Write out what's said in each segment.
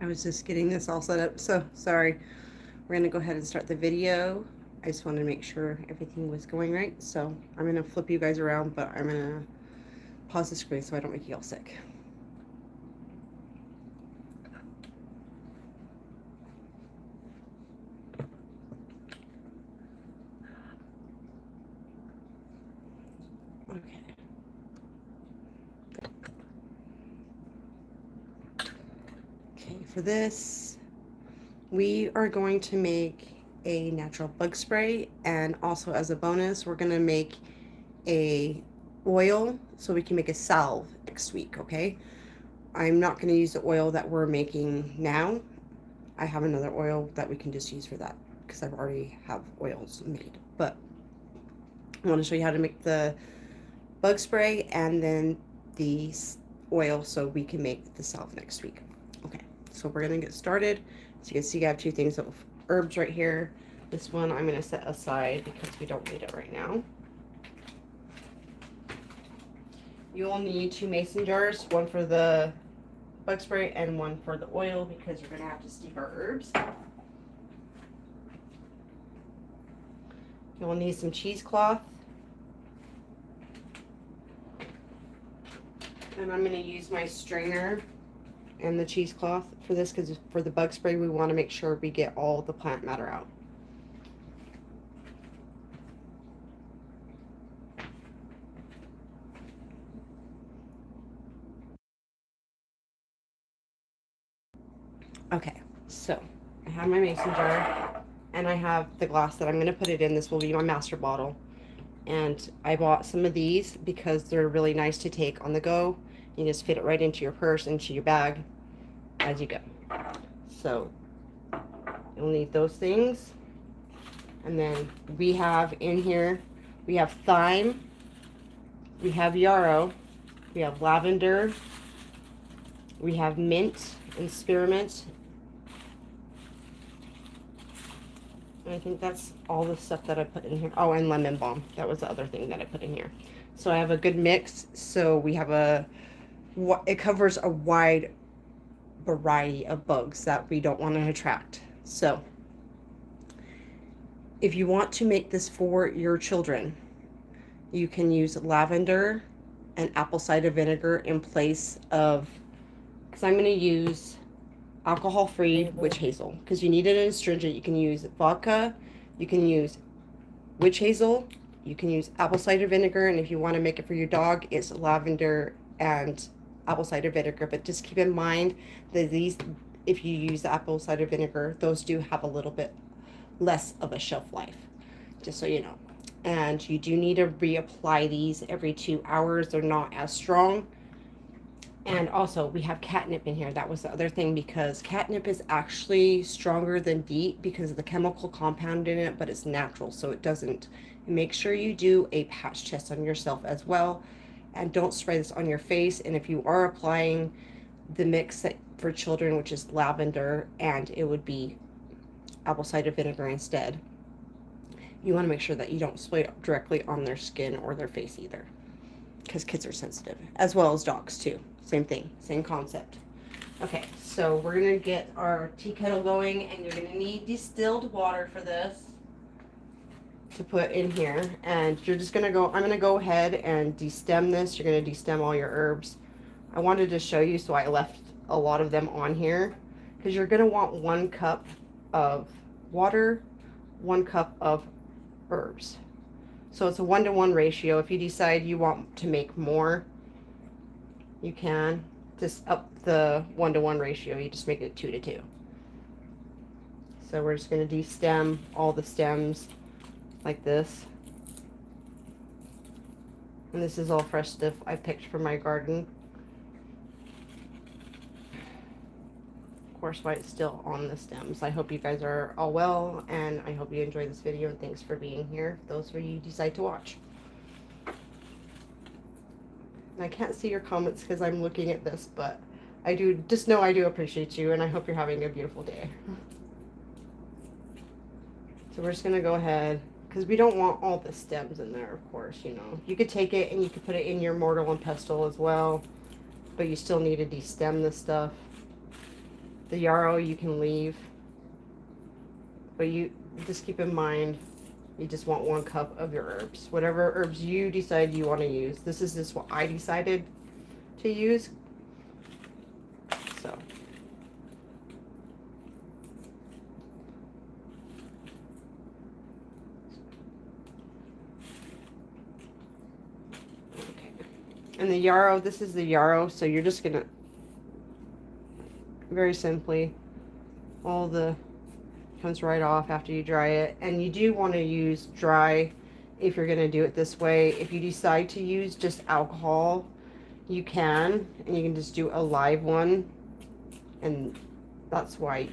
I was just getting this all set up, so sorry. We're gonna go ahead and start the video. I just wanted to make sure everything was going right, so I'm gonna flip you guys around, but I'm gonna pause the screen so I don't make you all sick. Okay. Okay, for this, we are going to make a natural bug spray, and also as a bonus, we're gonna make a oil so we can make a salve next week, okay? I'm not gonna use the oil that we're making now. I have another oil that we can just use for that because I've already have oils made. But I want to show you how to make the bug spray and then the oil so we can make the salve next week. Okay, so we're gonna get started. So you can see I have two things of herbs right here. This one I'm gonna set aside because we don't need it right now. You will need 2 mason jars, one for the bug spray and one for the oil because you're gonna have to steep our herbs. You'll need some cheesecloth. And I'm going to use my strainer and the cheesecloth for this because for the bug spray we want to make sure we get all the plant matter out. Okay, so I have my mason jar and I have the glass that I'm going to put it in. This will be my master bottle. And I bought some of these because they're really nice to take on the go. You just fit it right into your purse, into your bag as you go. So you'll need those things. And then we have in here, we have thyme, we have yarrow, we have lavender, we have mint and spearmint. And I think that's all the stuff that I put in here. Oh, and lemon balm. That was the other thing that I put in here. So I have a good mix. So we have it covers a wide variety of bugs that we don't want to attract. So if you want to make this for your children, you can use lavender and apple cider vinegar in place of, because I'm going to use alcohol-free witch hazel because you need it in astringent. You can use vodka, you can use witch hazel, you can use apple cider vinegar, and if you want to make it for your dog, it's lavender and apple cider vinegar. But just keep in mind that these, if you use the apple cider vinegar, those do have a little bit less of a shelf life, just so you know. And you do need to reapply these every 2 hours. They're not as strong. And also we have catnip in here. That was the other thing, because catnip is actually stronger than DEET because of the chemical compound in it, but it's natural, so it doesn't. Make sure you do a patch test on yourself as well, and don't spray this on your face. And if you are applying the mix that for children, which is lavender, and it would be apple cider vinegar instead, you want to make sure that you don't spray it directly on their skin or their face either, because kids are sensitive, as well as dogs too. Same thing, same concept. Okay, so we're gonna get our tea kettle going, and you're gonna need distilled water for this to put in here. And you're just gonna go, I'm gonna go ahead and destem this. You're gonna destem all your herbs. I wanted to show you, so I left a lot of them on here, because you're gonna want 1 cup of water, 1 cup of herbs. So it's a 1-to-1 ratio. If you decide you want to make more, you can just up the 1-to-1 ratio. You just make it 2-to-2. So we're just going to destem all the stems like this. And this is all fresh stuff I picked from my garden. Of course, while it's still on the stems. I hope you guys are all well, and I hope you enjoyed this video, and thanks for being here, those of you decide to watch. I can't see your comments because I'm looking at this, but I do just know I do appreciate you, and I hope you're having a beautiful day. So we're just going to go ahead, because we don't want all the stems in there, of course, you know. You could take it and you could put it in your mortar and pestle as well, but you still need to destem this stuff. The yarrow you can leave, but you just keep in mind you just want 1 cup of your herbs. Whatever herbs you decide you want to use. This is just what I decided to use. So. Okay. And the yarrow, this is the yarrow, so you're just going to very simply, all the comes right off after you dry it. And you do want to use dry if you're going to do it this way. If you decide to use just alcohol, you can, and you can just do a live one. And that's why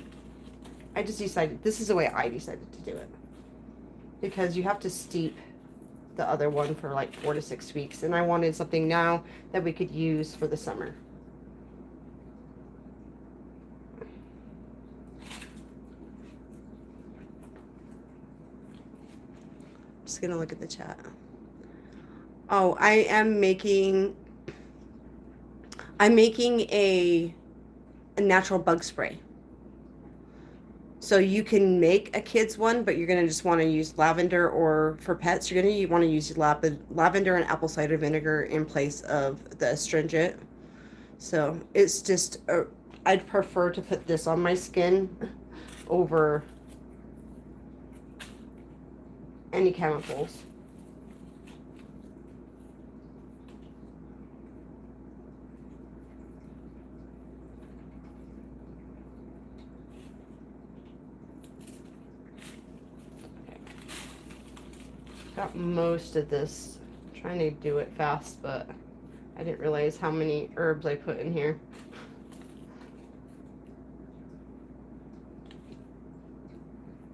I just decided, this is the way I decided to do it, because you have to steep the other one for like 4 to 6 weeks, and I wanted something now that we could use for the summer. Just gonna look at the chat. Oh, I'm making a natural bug spray. So you can make a kid's one, but you're gonna just want to use lavender, or for pets, you're gonna want to use lavender and apple cider vinegar in place of the astringent. So it's just, I'd prefer to put this on my skin over any chemicals. Okay. Got most of this. I'm trying to do it fast, but I didn't realize how many herbs I put in here.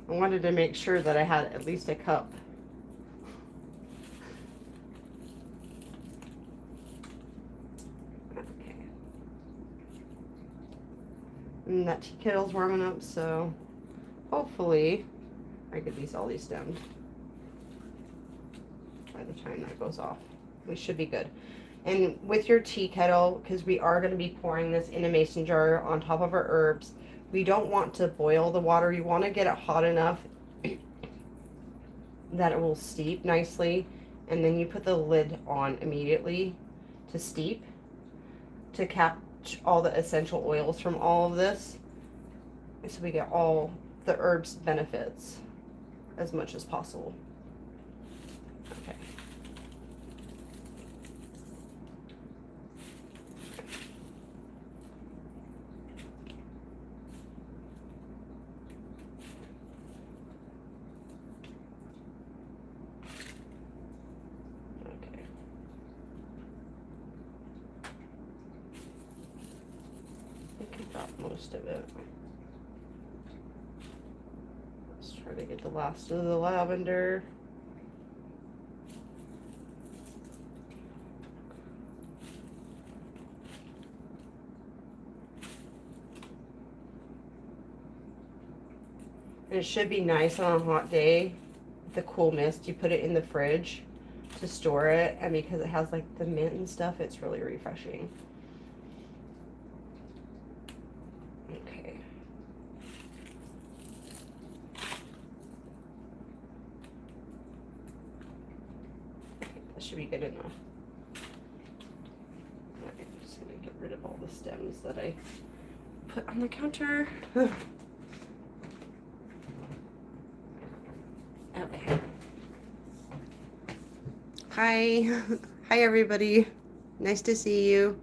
I wanted to make sure that I had at least a cup. Okay. And that tea kettle's warming up, so hopefully I get all these stemmed by the time that goes off. We should be good. And with your tea kettle, because we are going to be pouring this in a mason jar on top of our herbs, we don't want to boil the water. You want to get it hot enough that it will steep nicely, and then you put the lid on immediately to steep, to catch all the essential oils from all of this, so we get all the herbs benefits as much as possible. Okay. Most of it. Let's try to get the last of the lavender. And it should be nice on a hot day. The cool mist, you put it in the fridge to store it, and because it has like the mint and stuff, it's really refreshing. Should be good enough. Okay, I'm just gonna get rid of all the stems that I put on the counter. Okay. Hi. Hi everybody. Nice to see you.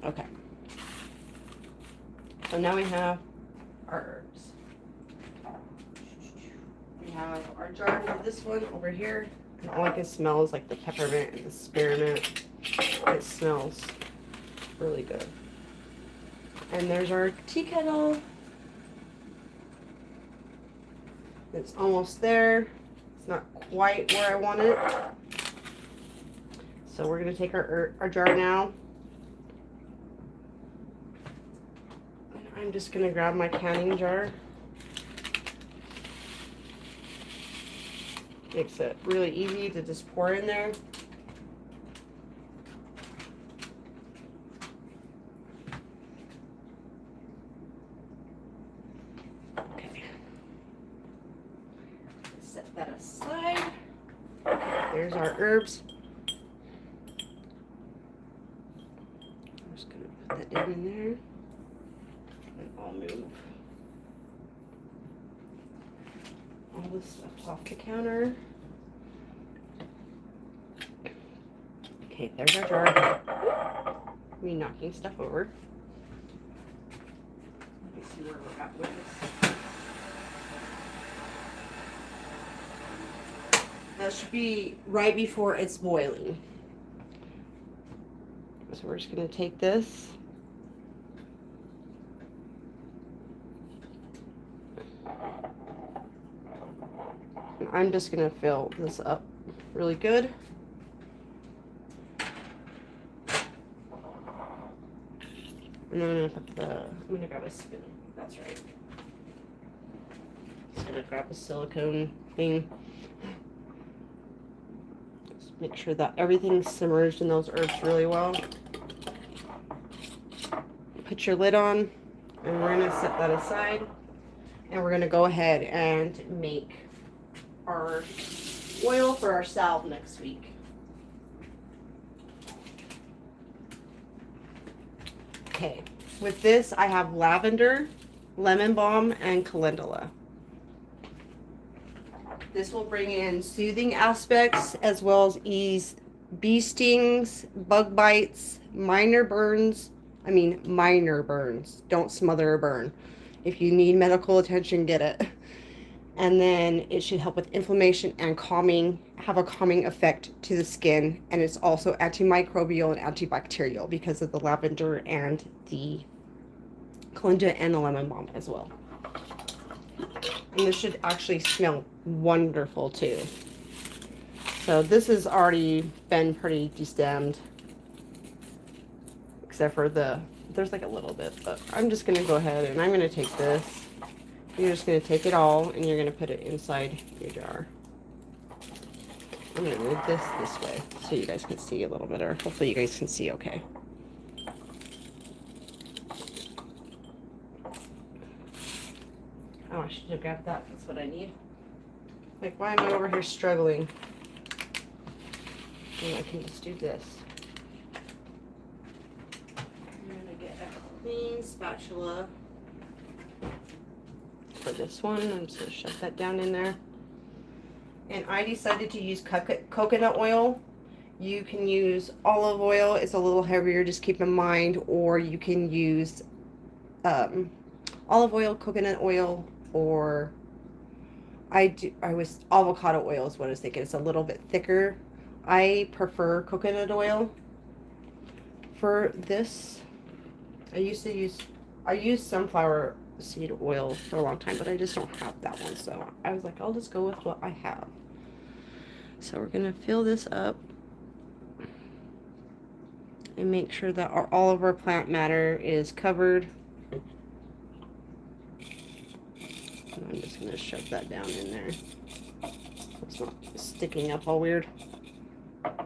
Okay. So now we have our herbs. We have our jar for this one over here, and all I can smell is like the peppermint and the spearmint. It smells really good. And there's our tea kettle. It's almost there. It's not quite where I want it. So we're gonna take our jar now. And I'm just gonna grab my canning jar. Makes it really easy to just pour in there. put that aside. There's our herbs. I'm just going to put that down in there. And I'll move all this stuff off the counter. Okay, there's our jar. Me knocking stuff over. Let me see where we're at with this. That should be right before it's boiling. So we're just going to take this. And I'm just going to fill this up really good. And I'm going to grab a spoon. That's right. Just going to grab a silicone thing. Just make sure that everything's submerged in those herbs really well. Put your lid on, and we're going to set that aside. And we're going to go ahead and make our oil for our salve next week. Okay, with this I have lavender, lemon balm, and calendula. This will bring in soothing aspects as well as ease bee stings, bug bites, minor burns. Don't smother or burn. If you need medical attention, get it. And then it should help with inflammation and have a calming effect to the skin. And it's also antimicrobial and antibacterial because of the lavender and the calendula and the lemon balm as well. And this should actually smell wonderful too. So this has already been pretty destemmed, except for there's like a little bit, but I'm just going to go ahead and I'm going to take this. You're just going to take it all and you're going to put it inside your jar. I'm going to move this way so you guys can see a little better. Hopefully you guys can see okay. Oh, I should have grabbed that. That's what I need. Like, why am I over here struggling? And I can just do this. I'm going to get a clean spatula for this one. I'm just going to shove that down in there. And I decided to use coconut oil. You can use olive oil. It's a little heavier, just keep in mind. Or you can use olive oil, coconut oil, or avocado oil is what I was thinking. It's a little bit thicker. I prefer coconut oil for this. I used sunflower seed oil for a long time, but I just don't have that one, so I was like, I'll just go with what I have. So we're gonna fill this up and make sure that all of our plant matter is covered. And I'm just gonna shove that down in there so it's not sticking up all weird.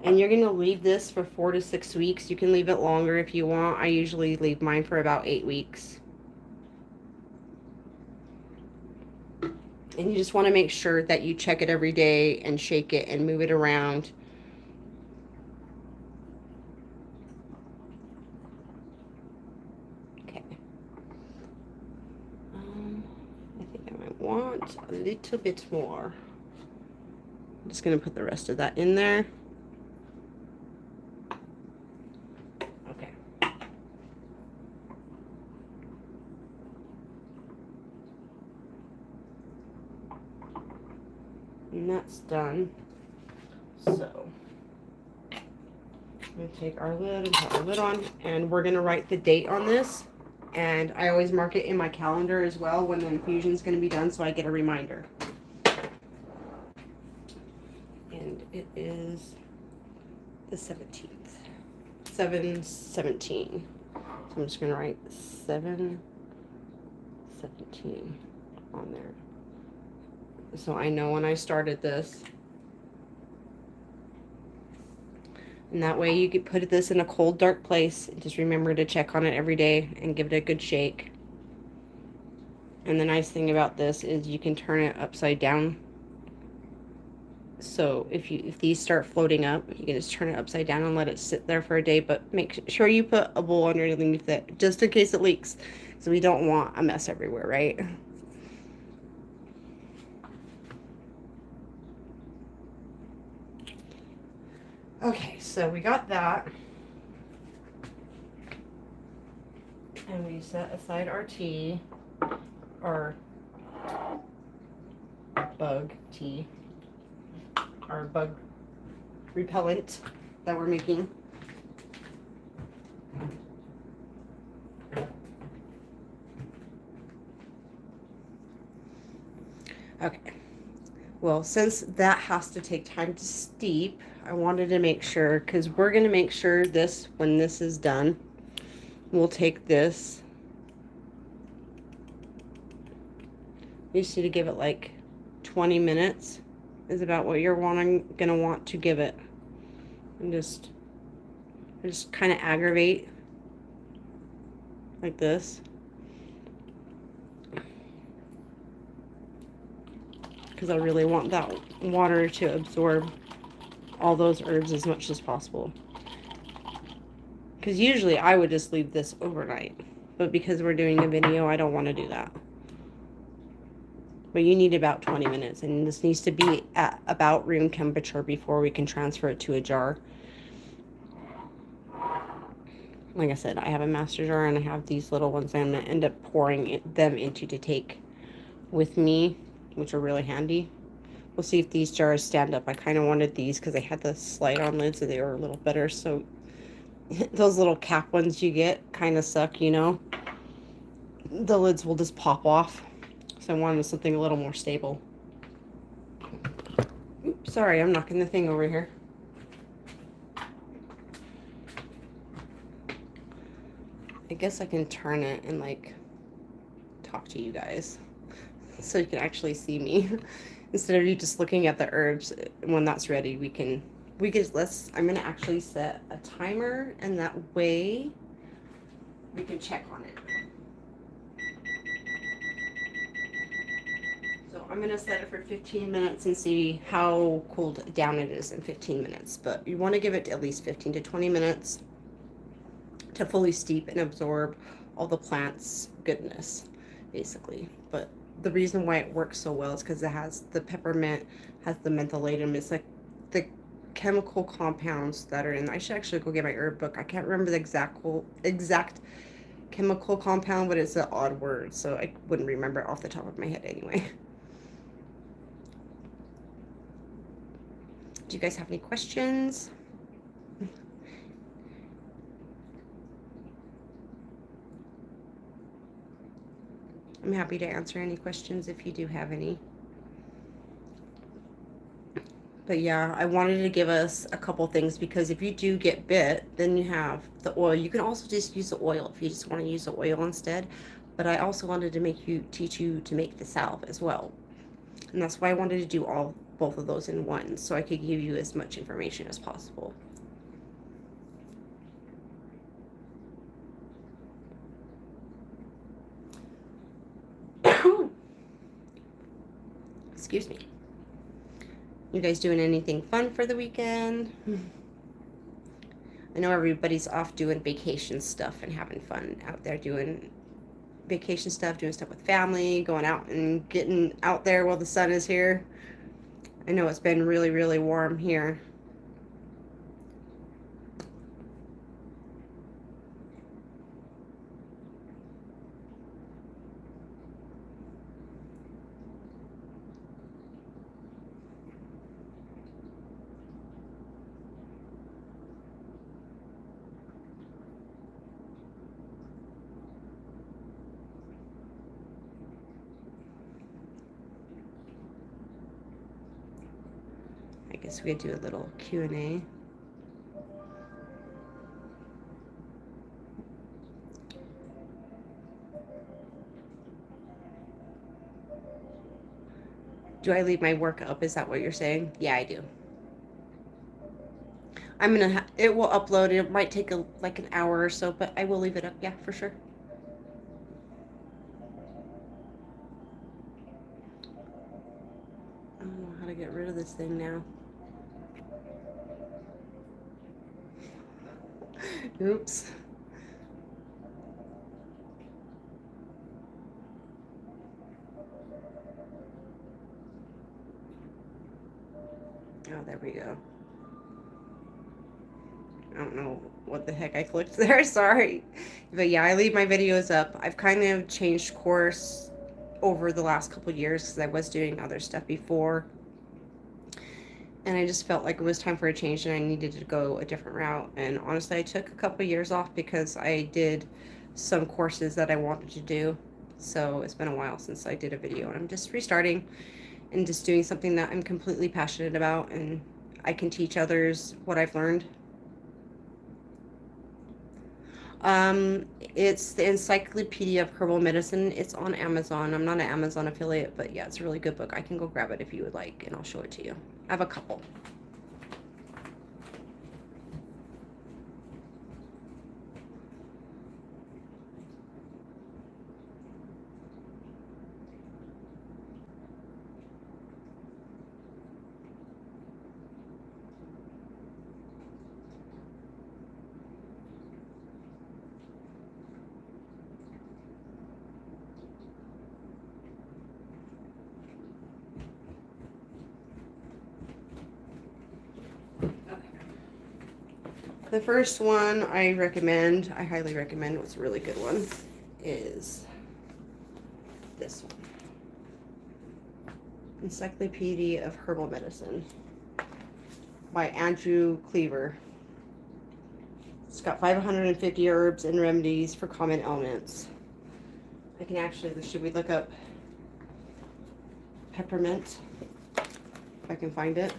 And you're gonna leave this for 4 to 6 weeks. You can leave it longer if you want. I usually leave mine for about 8 weeks. And you just want to make sure that you check it every day and shake it and move it around. Okay. I think I might want a little bit more. I'm just going to put the rest of that in there. Okay. And that's done. So I'm going to take our lid and put our lid on, and we're going to write the date on this. And I always mark it in my calendar as well when the infusion is going to be done, so I get a reminder. And it is the 17th. 7/17. So I'm just going to write 7/17 on there. So I know when I started this. And that way you could put this in a cold, dark place. And just remember to check on it every day and give it a good shake. And the nice thing about this is you can turn it upside down So if these start floating up, you can just turn it upside down and let it sit there for a day, but make sure you put a bowl underneath it just in case it leaks. So we don't want a mess everywhere, right? Okay, so we got that. And we set aside our tea, our bug tea, our bug repellent that we're making. Okay. Well, since that has to take time to steep, I wanted to make sure, because we're going to make sure this, when this is done, we'll take this. You just need to give it like 20 minutes is about what you're gonna want to give it. And just kind of aggravate like this. Because I really want that water to absorb all those herbs as much as possible. Because usually I would just leave this overnight. But because we're doing a video, I don't want to do that. But you need about 20 minutes. And this needs to be at about room temperature before we can transfer it to a jar. Like I said, I have a master jar and I have these little ones I'm going to end up pouring them into to take with me, which are really handy. We'll see if these jars stand up. I kind of wanted these because they had the slide-on lids and they were a little better. So those little cap ones you get kind of suck, you know. The lids will just pop off. So I wanted something a little more stable. Oops, sorry, I'm knocking the thing over here. I guess I can turn it and like talk to you guys so you can actually see me instead of you just looking at the herbs. When that's ready, I'm gonna actually set a timer, and that way we can check on it. So I'm gonna set it for 15 minutes and see how cooled down it is in 15 minutes. But you want to give it at least 15 to 20 minutes to fully steep and absorb all the plant's goodness, basically. But the reason why it works so well is because it has the peppermint, has the mentholatum. It's like the chemical compounds that are in. I should actually go get my herb book. I can't remember the exact chemical compound, but it's an odd word, so I wouldn't remember it off the top of my head anyway. Do you guys have any questions? I'm happy to answer any questions if you do have any. But yeah, I wanted to give us a couple things, because if you do get bit, then you have the oil. You can also just use the oil if you just want to use the oil instead. But I also wanted to teach you to make the salve as well. And that's why I wanted to do both of those in one, so I could give you as much information as possible. Excuse me. You guys doing anything fun for the weekend? I know everybody's off doing vacation stuff and having fun out there doing vacation stuff, doing stuff with family, going out and getting out there while the sun is here. I know it's been really, really warm here. I guess we could do a little Q&A. Do I leave my work up? Is that what you're saying? Yeah, I do. It will upload. It might take like an hour or so, but I will leave it up. Yeah, for sure. I don't know how to get rid of this thing now. Oops. Oh, there we go. I don't know what the heck I clicked there, sorry. But yeah, I leave my videos up. I've kind of changed course over the last couple years because I was doing other stuff before. And I just felt like it was time for a change and I needed to go a different route. And honestly, I took a couple years off because I did some courses that I wanted to do. So it's been a while since I did a video and I'm just restarting and just doing something that I'm completely passionate about and I can teach others what I've learned. It's the Encyclopedia of Herbal Medicine. It's on Amazon. I'm not an Amazon affiliate, but yeah, it's a really good book. I can go grab it if you would like, and I'll show it to you. I have a couple. The first one I highly recommend, what's a really good one, is this one. Encyclopedia of Herbal Medicine by Andrew Cleaver. It's got 550 herbs and remedies for common ailments. I can actually, should we look up peppermint? If I can find it.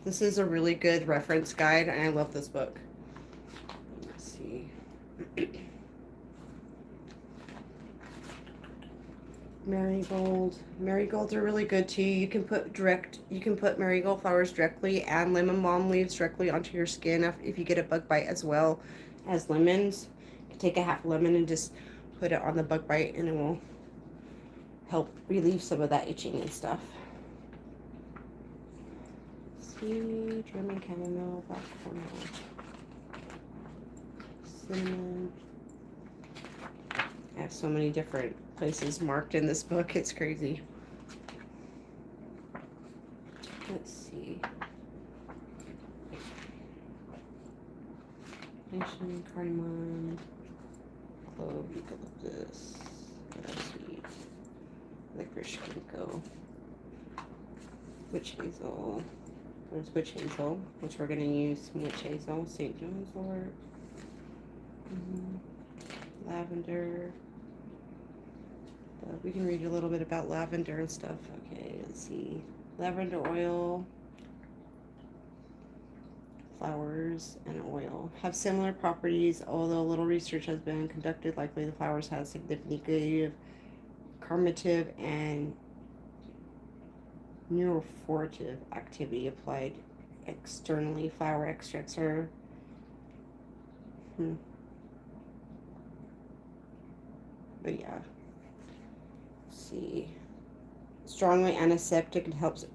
This is a really good reference guide, and I love this book. Let's see. Marigold. Marigolds are really good too. You can put marigold flowers directly and lemon balm leaves directly onto your skin if you get a bug bite, as well as lemons. You can take a half lemon and just put it on the bug bite, and it will help relieve some of that itching and stuff. German chamomile, black chamomile, cinnamon. I have so many different places marked in this book, it's crazy. Let's see. Nation, cardamom, clove, eucalyptus, sweet, licorice ginkgo, witch hazel. There's witch hazel, which we're going to use some witch hazel, St. John's wort, lavender. We can read a little bit about lavender and stuff. Okay, let's see. Lavender oil, flowers, and oil have similar properties, although little research has been conducted. Likely the flowers have significant carminative and neurofortive activity applied externally. Flower extracts are but yeah, let's see, strongly antiseptic. It helps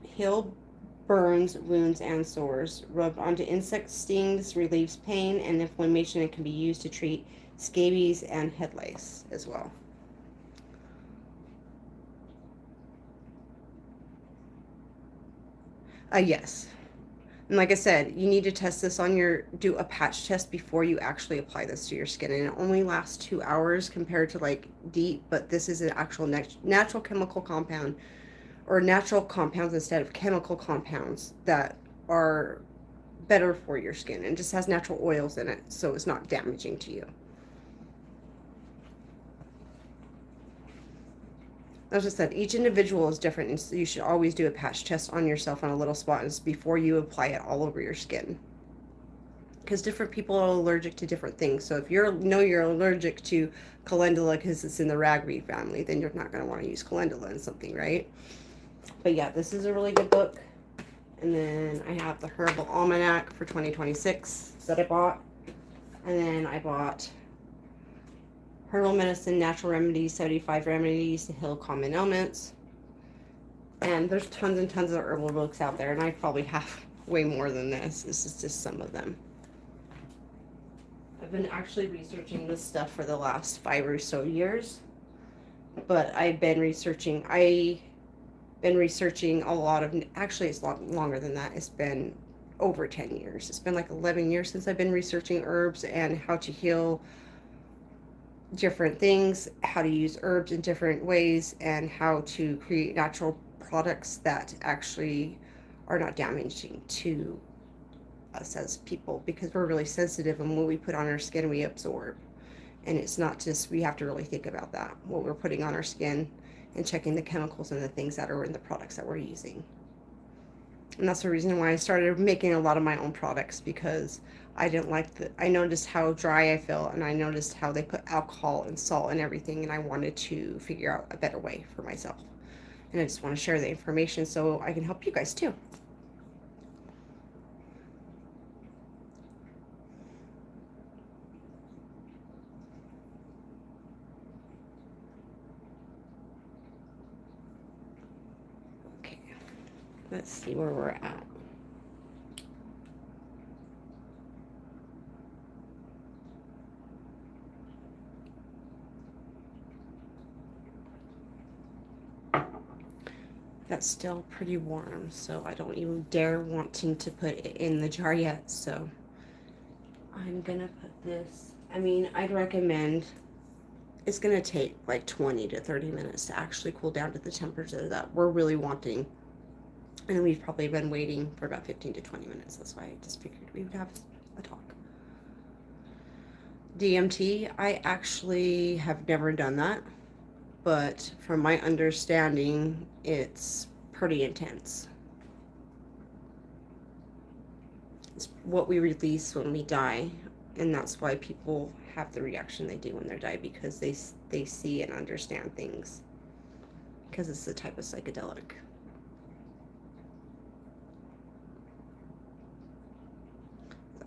heal burns, wounds, and sores. Rubbed onto insect stings, relieves pain and inflammation, and can be used to treat scabies and head lice as well. Yes. And like I said, you need to test this on do a patch test before you actually apply this to your skin. And it only lasts 2 hours compared to like DEET, but this is an actual natural chemical compound, or natural compounds instead of chemical compounds that are better for your skin, and just has natural oils in it, so it's not damaging to you. As I said, each individual is different, and so you should always do a patch test on yourself on a little spot before you apply it all over your skin. Because different people are allergic to different things. So if you're allergic to calendula because it's in the ragweed family, then you're not going to want to use calendula in something, right? But yeah, this is a really good book. And then I have the Herbal Almanac for 2026 that I bought. And then I bought Herbal medicine, natural remedies, 75 remedies to heal common ailments. And there's tons and tons of herbal books out there, and I probably have way more than this. This is just some of them. I've been actually researching this stuff for the last 5 or so years, but I've been researching a lot of, actually it's longer than that. It's been over 10 years. It's been like 11 years since I've been researching herbs and how to heal different things, how to use herbs in different ways, and how to create natural products that actually are not damaging to us as people, because we're really sensitive, and what we put on our skin we absorb. And it's not just, we have to really think about that, what we're putting on our skin, and checking the chemicals and the things that are in the products that we're using. And that's the reason why I started making a lot of my own products, because I didn't like I noticed how dry I felt, and I noticed how they put alcohol and salt and everything, and I wanted to figure out a better way for myself. And I just want to share the information so I can help you guys too. Okay, let's see where we're at. That's still pretty warm, so I don't even dare wanting to put it in the jar yet. So I'm gonna put this, I mean, I'd recommend, it's gonna take like 20 to 30 minutes to actually cool down to the temperature that we're really wanting. And we've probably been waiting for about 15 to 20 minutes. That's why I just figured we would have a talk. DMT, I actually have never done that, but from my understanding, it's pretty intense. It's what we release when we die, and that's why people have the reaction they do when they die, because they see and understand things, because it's the type of psychedelic.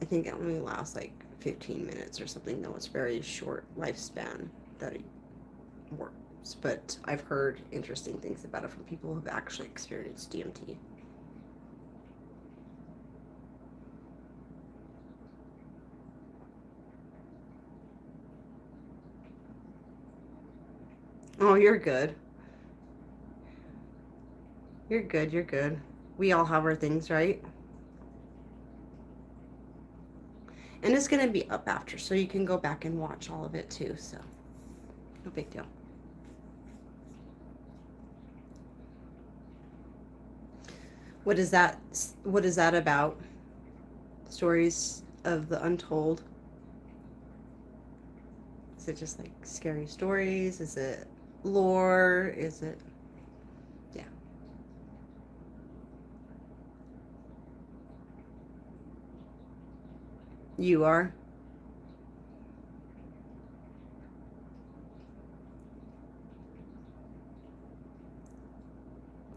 I think it only lasts like 15 minutes or something, though. It's very short lifespan that it works. But I've heard interesting things about it from people who have actually experienced DMT. Oh, you're good. You're good. You're good. We all have our things, right? And it's going to be up after, so you can go back and watch all of it too. So, no big deal. What is that? What is that about? Stories of the untold? Is it just like scary stories? Is it lore? Is it? Yeah. You are?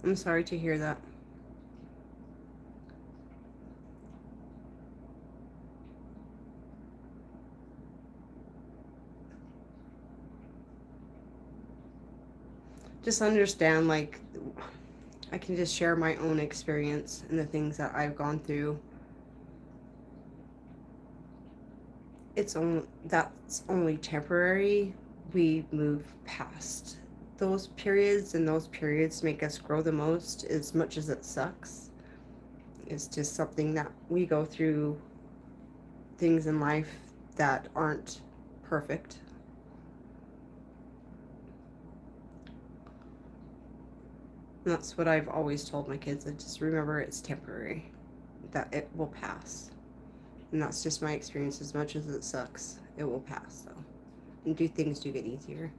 I'm sorry to hear that. Just understand, like, I can just share my own experience and the things that I've gone through. That's only temporary. We move past those periods, and those periods make us grow the most. As much as it sucks, it's just something that we go through, things in life that aren't perfect. And that's what I've always told my kids. I just remember it's temporary, that it will pass. And that's just my experience. As much as it sucks, it will pass, though. And things do get easier.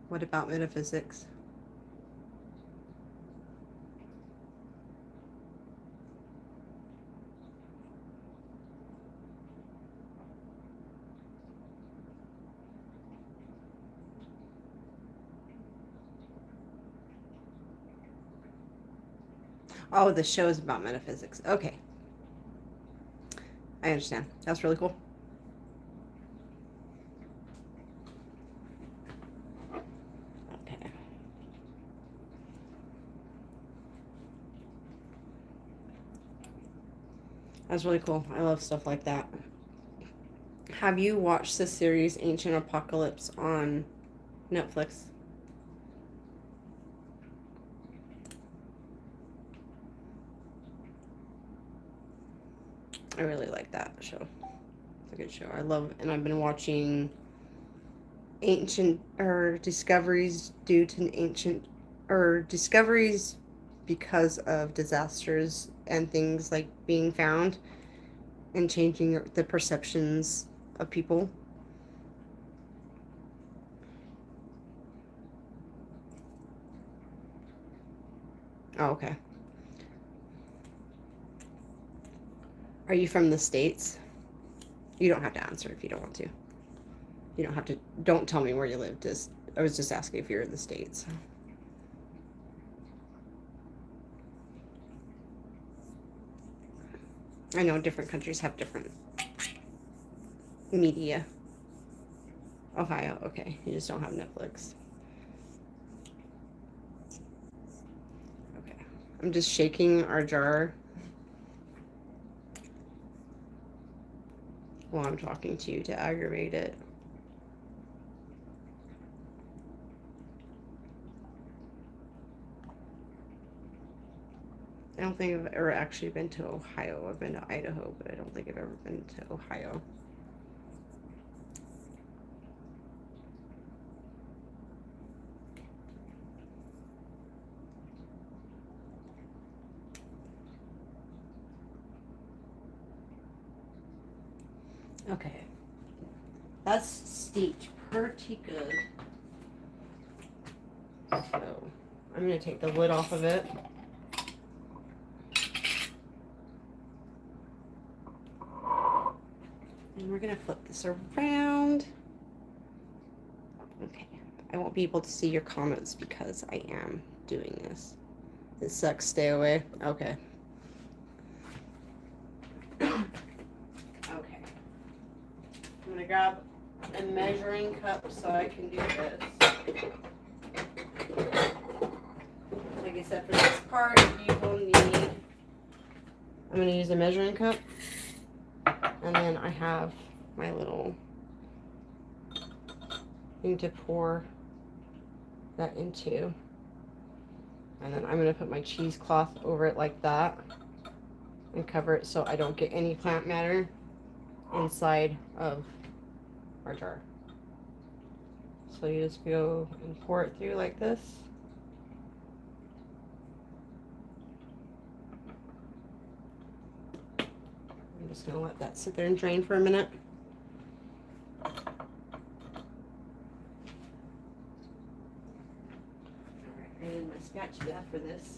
What about metaphysics? Oh, the show's about metaphysics. Okay. I understand. That's really cool. Okay. That's really cool. I love stuff like that. Have you watched the series Ancient Apocalypse on Netflix? I really like that show. It's a good show. I love, and I've been watching ancient or discoveries due to ancient or discoveries because of disasters and things like being found and changing the perceptions of people. Oh, okay. Are you from the States? You don't have to answer if you don't want to. You don't have to. Don't tell me where you live. Just, I was just asking if you're in the States. I know different countries have different media. Ohio, okay. You just don't have Netflix. Okay. I'm just shaking our jar while I'm talking to you to aggravate it. I don't think I've ever actually been to Ohio. I've been to Idaho, but I don't think I've ever been to Ohio. Okay. That's steeped pretty good. So I'm going to take the lid off of it. And we're going to flip this around. Okay. I won't be able to see your comments because I am doing this. It sucks. Stay away. Okay. Okay. I'm going to grab a measuring cup so I can do this. Like I said, for this part, you will need, I'm going to use a measuring cup. And then I have my little thing to pour that into. And then I'm going to put my cheesecloth over it like that and cover it so I don't get any plant matter inside of our jar. So you just go and pour it through like this. I'm just going to let that sit there and drain for a minute. Alright, I need my spatula for this.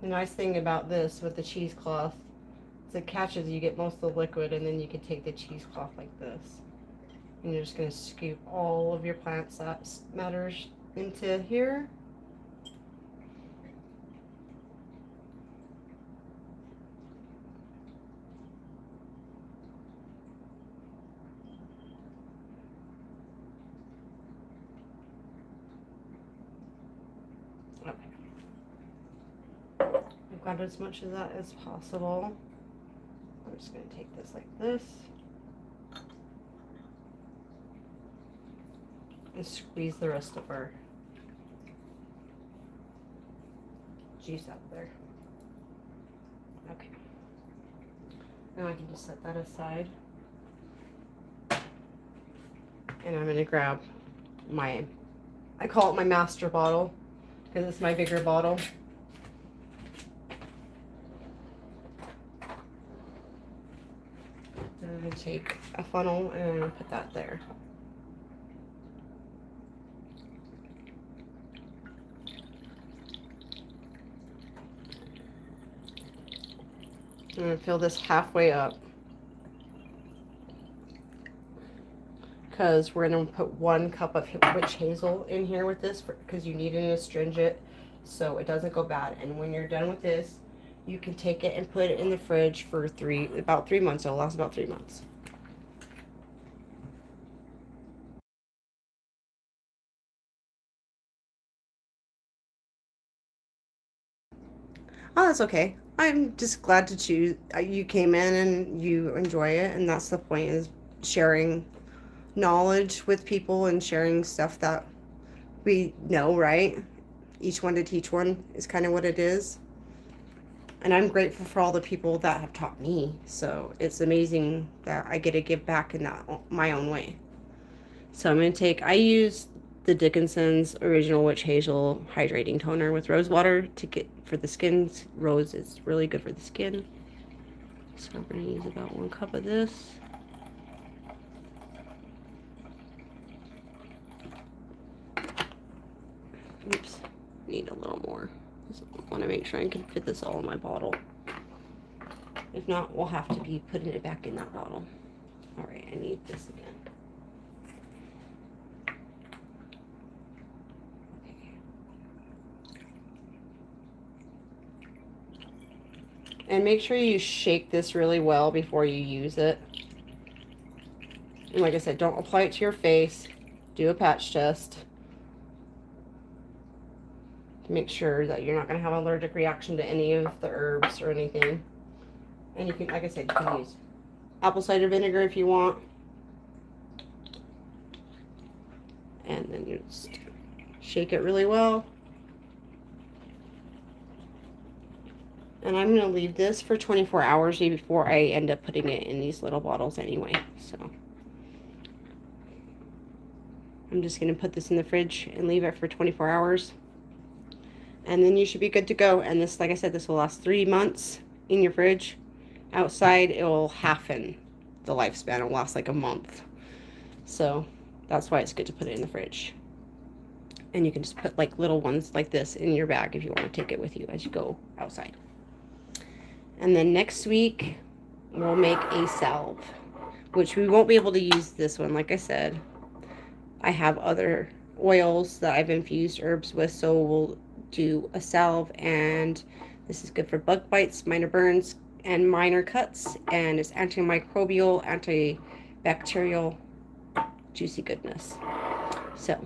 The nice thing about this with the cheesecloth is it catches, you get most of the liquid, and then you can take the cheesecloth like this. And you're just going to scoop all of your plant matters into here. Okay. I've got as much of that as possible. I'm just going to take this like this and squeeze the rest of our juice out there. Okay. Now I can just set that aside. And I'm going to grab my, I call it my master bottle because it's my bigger bottle. And I'm going to take a funnel and I'm going to put that there. I'm going to fill this halfway up because we're going to put 1 cup of witch hazel in here with this because you need an astringent so it doesn't go bad. And when you're done with this, you can take it and put it in the fridge for about 3 months. It'll last about 3 months. Oh, that's okay. I'm just glad to choose. You came in and you enjoy it, and that's the point, is sharing knowledge with people and sharing stuff that we know, right? Each one to teach one is kind of what it is. And I'm grateful for all the people that have taught me. So it's amazing that I get to give back in that my own way. So I'm going to I use the Dickinson's Original Witch Hazel Hydrating Toner with rose water to get for the skin. Rose is really good for the skin. So I'm going to use about 1 cup of this. Oops, need a little more. I want to make sure I can fit this all in my bottle. If not, we'll have to be putting it back in that bottle. All right, I need this again. And make sure you shake this really well before you use it. And like I said, don't apply it to your face. Do a patch test to make sure that you're not going to have an allergic reaction to any of the herbs or anything. And you can, like I said, you can use apple cider vinegar if you want. And then you just shake it really well. And I'm going to leave this for 24 hours before I end up putting it in these little bottles anyway. So I'm just going to put this in the fridge and leave it for 24 hours. And then you should be good to go. And this, like I said, this will last 3 months in your fridge. Outside, it will halfen the lifespan. It will last like a month. So that's why it's good to put it in the fridge. And you can just put like little ones like this in your bag if you want to take it with you as you go outside. And then next week, we'll make a salve, which we won't be able to use this one. Like I said, I have other oils that I've infused herbs with, so we'll do a salve, and this is good for bug bites, minor burns, and minor cuts, and it's antimicrobial, antibacterial, juicy goodness. So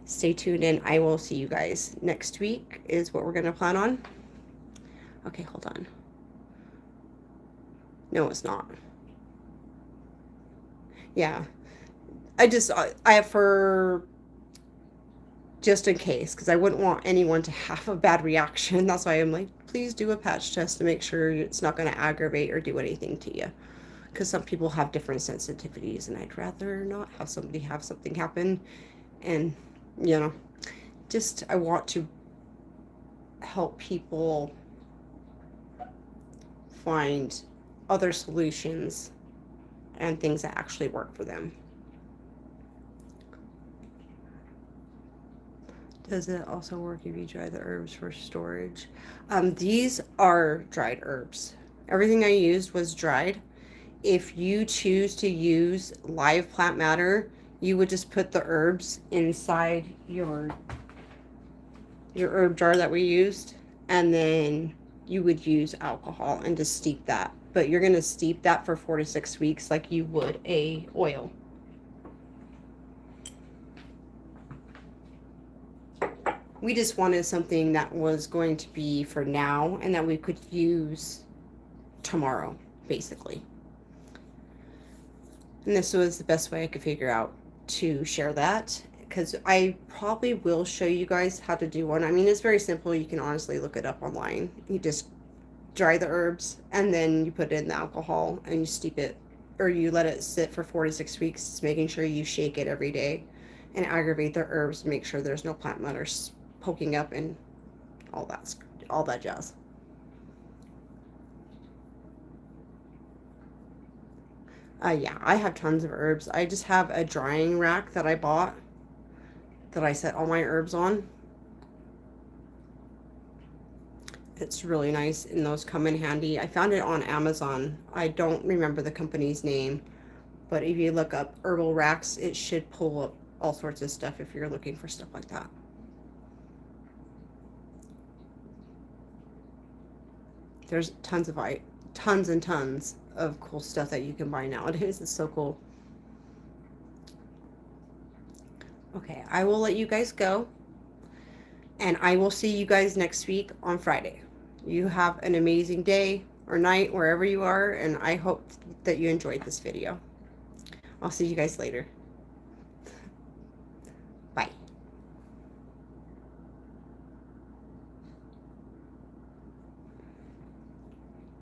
stay tuned, and I will see you guys next week is what we're going to plan on. Okay, hold on. No, it's not. Yeah. I have for just in case, because I wouldn't want anyone to have a bad reaction. That's why I'm like, please do a patch test to make sure it's not going to aggravate or do anything to you. Because some people have different sensitivities, and I'd rather not have somebody have something happen. And, you know, just I want to help people find other solutions and things that actually work for them. Does it also work if you dry the herbs for storage? These are dried herbs. Everything I used was dried. If you choose to use live plant matter, you would just put the herbs inside your herb jar that we used, and then you would use alcohol and just steep that. But you're going to steep that for 4 to 6 weeks like you would a oil. We just wanted something that was going to be for now and that we could use tomorrow, basically. And this was the best way I could figure out to share that, because I probably will show you guys how to do one. I mean, it's very simple. You can honestly look it up online. You just dry the herbs, and then you put it in the alcohol and you steep it, or you let it sit for 4 to 6 weeks, just making sure you shake it every day and aggravate the herbs, make sure there's no plant matter poking up and all that jazz. Yeah, I have tons of herbs. I just have a drying rack that I bought that I set all my herbs on. It's really nice, and those come in handy. I found it on Amazon. I don't remember the company's name, but if you look up herbal racks, it should pull up all sorts of stuff if you're looking for stuff like that. There's tons and tons of cool stuff that you can buy nowadays. It's so cool. Okay, I will let you guys go, and I will see you guys next week on Friday. You have an amazing day or night wherever you are, and I hope that you enjoyed this video. I'll see you guys later.